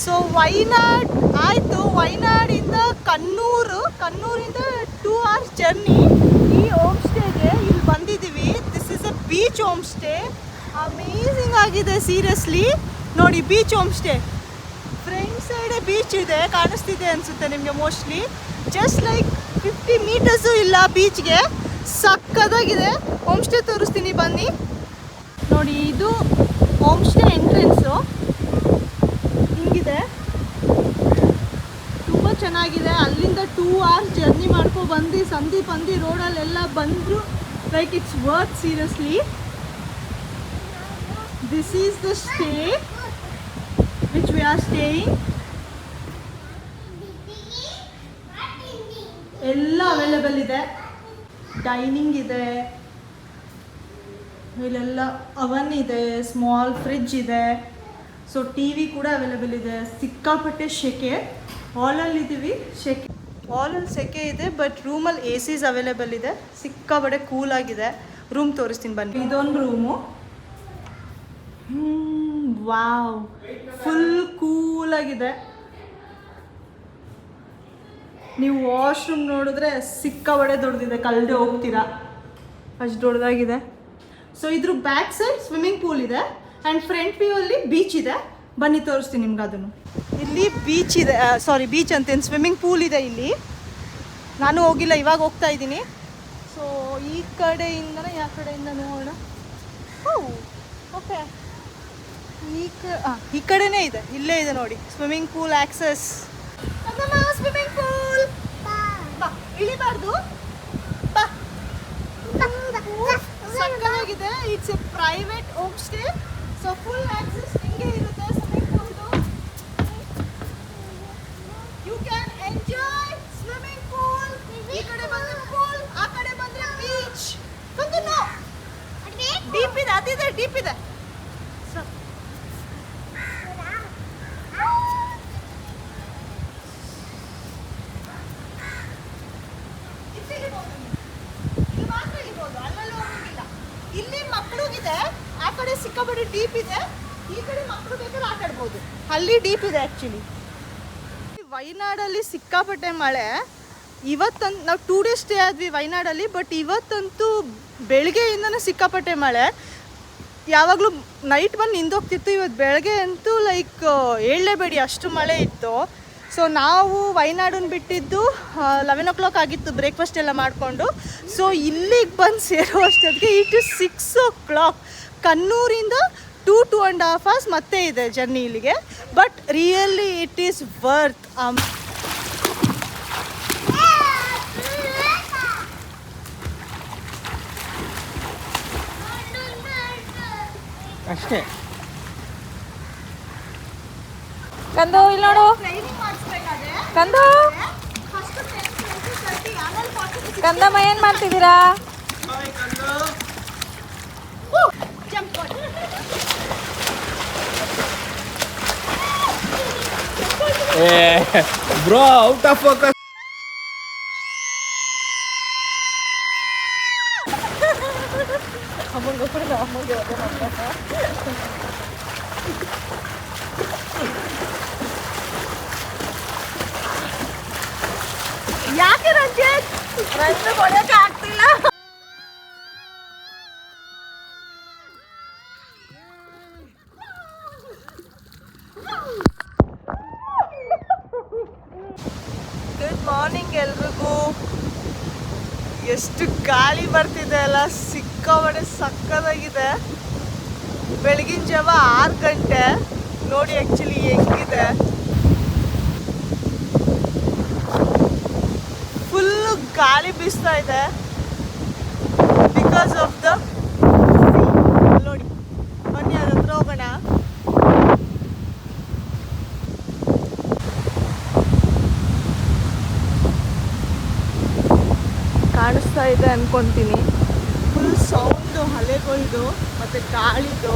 So Wayanad ಆಯಿತು. ವೈನಾಡಿಂದ ಕಣ್ಣೂರಿಂದ 2 hours ಜರ್ನಿ. ಈ ಹೋಮ್ ಸ್ಟೇಗೆ ಇಲ್ಲಿ ಬಂದಿದ್ದೀವಿ. This is a beach home stay. Amazing ಆಗಿದೆ ಸೀರಿಯಸ್ಲಿ. ನೋಡಿ, ಬೀಚ್ ಹೋಮ್ ಸ್ಟೇ, ಫ್ರಂಟ್ ಸೈಡೇ ಬೀಚ್ ಇದೆ, ಕಾಣಿಸ್ತಿದೆ ಅನಿಸುತ್ತೆ ನಿಮಗೆ ಮೋಸ್ಟ್ಲಿ. ಜಸ್ಟ್ ಲೈಕ್ 50 meters ಇಲ್ಲ ಬೀಚ್ಗೆ. ಸಕ್ಕದಾಗಿದೆ. ಹೋಮ್ ಸ್ಟೇ ತೋರಿಸ್ತೀನಿ ಬನ್ನಿ. ನೋಡಿ, ಇದು ಹೋಮ್ ಸ್ಟೇ ಎಂಟ್ರೆನ್ಸು. ಹಿಂಗಿದೆ, ತುಂಬ ಚೆನ್ನಾಗಿದೆ. ಅಲ್ಲಿಂದ 2 hours ಜರ್ನಿ ಬಂದು ಸಂದಿ ರೋಡಲ್ಲೆಲ್ಲ ಬಂದರು. Like it's worth seriously. This is the stay which we are staying. ಎಲ್ಲ ಅವೈಲೇಬಲ್ ಇದೆ. ಡೈನಿಂಗ್ ಇದೆ, ಇಲ್ಲೆಲ್ಲ ಅವನ್ ಇದೆ, ಸ್ಮಾಲ್ ಫ್ರಿಡ್ಜ್ ಇದೆ. ಸೊ ಟಿ ವಿ ಕೂಡ ಅವೈಲೇಬಲ್ ಇದೆ. ಸಿಕ್ಕಾಪಟ್ಟೆ ಸೆಕೆ. ಹಾಲಲ್ಲಿದ್ದೀವಿ, ಹಾಲಲ್ಲಿ ಸೆಕೆ ಇದೆ, ಬಟ್ ರೂಮಲ್ಲಿ ಎ ಸಿಸ್ ಅವೈಲೇಬಲ್ ಇದೆ. ಸಿಕ್ಕಾಪಟ್ಟೆ ಕೂಲಾಗಿದೆ. ರೂಮ್ ತೋರಿಸ್ತೀನಿ ಬನ್ನಿ. ಇದೊಂದು ರೂಮು. Wow, full ಕೂಲಾಗಿದೆ. ನೀವು ವಾಶ್ರೂಮ್ ನೋಡಿದ್ರೆ ಸಿಕ್ಕಾಪಟ್ಟೆ ದೊಡ್ಡದಿದೆ, ಕಲ್ಲದೆ ಹೋಗ್ತೀರಾ, ಅಷ್ಟು ದೊಡ್ಡದಾಗಿದೆ. ಸೊ ಇದ್ರ ಬ್ಯಾಕ್ ಸೈಡ್ ಸ್ವಿಮ್ಮಿಂಗ್ ಪೂಲ್ ಇದೆ ಆ್ಯಂಡ್ ಫ್ರಂಟ್ ವ್ಯೂ ಅಲ್ಲಿ ಬೀಚ್ ಇದೆ. ಬನ್ನಿ ತೋರಿಸ್ತೀನಿ ನಿಮ್ಗೆ ಅದನ್ನು. ಇಲ್ಲಿ ಬೀಚ್ ಇದೆ, ಸಾರಿ ಬೀಚ್ ಅಂತೇನು, ಸ್ವಿಮ್ಮಿಂಗ್ ಪೂಲ್ ಇದೆ ಇಲ್ಲಿ. ನಾನು ಹೋಗಿಲ್ಲ, ಇವಾಗ ಹೋಗ್ತಾ ಇದ್ದೀನಿ. ಸೊ ಈ ಕಡೆಯಿಂದನೇ ಯಾವ ಕಡೆಯಿಂದ ನೋಡೋಣ. ಓಕೆ, ಈ ಕಡೆನೇ ಇದೆ, ಇಲ್ಲೇ ಇದೆ ನೋಡಿ swimming pool access. Swimming pool ಇಳಿಬಾರ್ದು, ಸಕ್ಕತ್ತಾಗಿದೆ. It's a private home stay. So full access ಹಿಂಗೆ ಇರುತ್ತೆ ಸ್ವಿಮ್ಮಿಂಗ್ ಪೂಲ್ದು. You can enjoy swimming pool. ಈ ಕಡೆ ಬಂದ್ರೆ ಪೂಲ್, ಆ ಕಡೆ ಬಂದ್ರೆ ಬೀಚ್. ಡೀಪ್ ಇದೆ, ಅದಿದೆ, ಡೀಪ್ ಇದೆ. ಇಲ್ಲಿ ಮಕ್ಕಳಿಗಿದೆ, ಆ ಕಡೆ ಸಿಕ್ಕಾಪಟ್ಟೆ ಡೀಪ್ ಇದೆ. ಈ ಕಡೆ ಮಕ್ಕಳು ಬೇಕಾದ್ರೆ ಆಟ ಆಡ್ಬೋದು, ಅಲ್ಲಿ ಡೀಪ್ ಇದೆ ಆ್ಯಕ್ಚುಲಿ. ವೈನಾಡಲ್ಲಿ ಸಿಕ್ಕಾಪಟ್ಟೆ ಮಳೆ. ಇವತ್ತಂತೂ ನಾವು 2 days ಸ್ಟೇ ಆದ್ವಿ ವೈನಾಡಲ್ಲಿ, ಬಟ್ ಇವತ್ತಂತೂ ಬೆಳಗ್ಗೆಯಿಂದನೂ ಸಿಕ್ಕಾಪಟ್ಟೆ ಮಳೆ. ಯಾವಾಗಲೂ ನೈಟ್ ಬಂದು ನಿಂದೋಗ್ತಿತ್ತು, ಇವತ್ತು ಬೆಳಗ್ಗೆ ಅಂತೂ ಲೈಕ್ ಹೇಳಲೇಬೇಡಿ ಅಷ್ಟು ಮಳೆ ಇತ್ತು. ಸೊ ನಾವು ವೈನಾಡನ್ನು ಬಿಟ್ಟಿದ್ದು 11 o'clock ಆಗಿತ್ತು, ಬ್ರೇಕ್ಫಾಸ್ಟ್ ಎಲ್ಲ ಮಾಡಿಕೊಂಡು. ಸೊ ಇಲ್ಲಿಗೆ ಬಂದು ಸೇರೋ ಅಷ್ಟೊತ್ತಿಗೆ ಇಟ್ ಇಸ್ 6 o'clock. ಕಣ್ಣೂರಿಂದ 2.5 hours ಮತ್ತೆ ಇದೆ ಜರ್ನಿ ಇಲ್ಲಿಗೆ. But really it is worth. ಅಷ್ಟೇ. ಕಂದು ಇಲ್ಲಿ ನೋಡು, ಕಂದು ಕಂದಮ್ಮ ಏನ್ ಮಾಡ್ತಿದ್ದೀರಾ? Bro out of focus. ಯಾಕೆ ರಂಜಿತ್ ಹೊಡೆಯಕ್ಕೆ ಆಗ್ತಿಲ್ಲ? ಗುಡ್ ಮಾರ್ನಿಂಗ್ ಎಲ್ರಿಗೂ. ಎಷ್ಟು ಗಾಳಿ ಬರ್ತಿದೆ ಅಲ್ಲ, ಸಿಕ್ಕಾಪಟ್ಟೆ ಸಕ್ಕದಾಗಿದೆ. ಬೆಳಗಿನ ಜಾವ 6 ಗಂಟೆ. ನೋಡಿ ಆ್ಯಕ್ಚುಲಿ ಹೆಂಗಿದೆ, ಫುಲ್ಲು ಗಾಳಿ ಬೀಸ್ತಾ ಇದೆ ಬಿಕಾಸ್ ಆಫ್ ದ ನೋಡಿ. ಬನ್ನಿ ಅದ್ರ ಹತ್ರ ಹೋಗೋಣ. ಕಾಣಿಸ್ತಾ ಇದೆ ಅನ್ಕೊಂತೀನಿ. ಫುಲ್ ಸೌಂಡು, ಅಲೆಗೊಳ್ದು ಮತ್ತು ಗಾಳಿದು.